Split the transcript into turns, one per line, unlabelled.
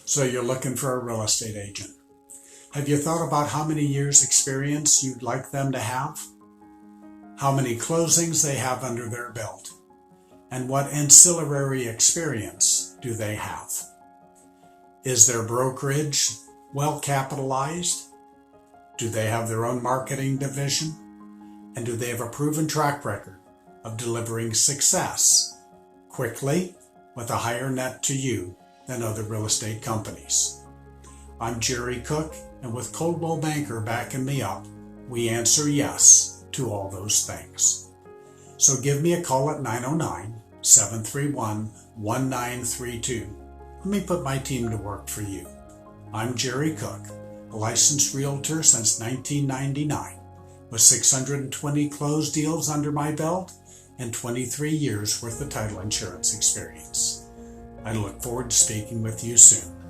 So you're looking for a real estate agent. Have you thought about how many years experience you'd like them to have? How many closings they have under their belt? And what ancillary experience do they have? Is their brokerage well capitalized? Do they have their own marketing division? And do they have a proven track record of delivering success quickly with a higher net to you than other real estate companies? I'm Jerry Cook, and with Coldwell Banker backing me up, we answer yes to all those things. So give me a call at 909-731-1932. Let me put my team to work for you. I'm Jerry Cook, a licensed realtor since 1999, with 620 closed deals under my belt and 23 years worth of title insurance experience. I look forward to speaking with you soon.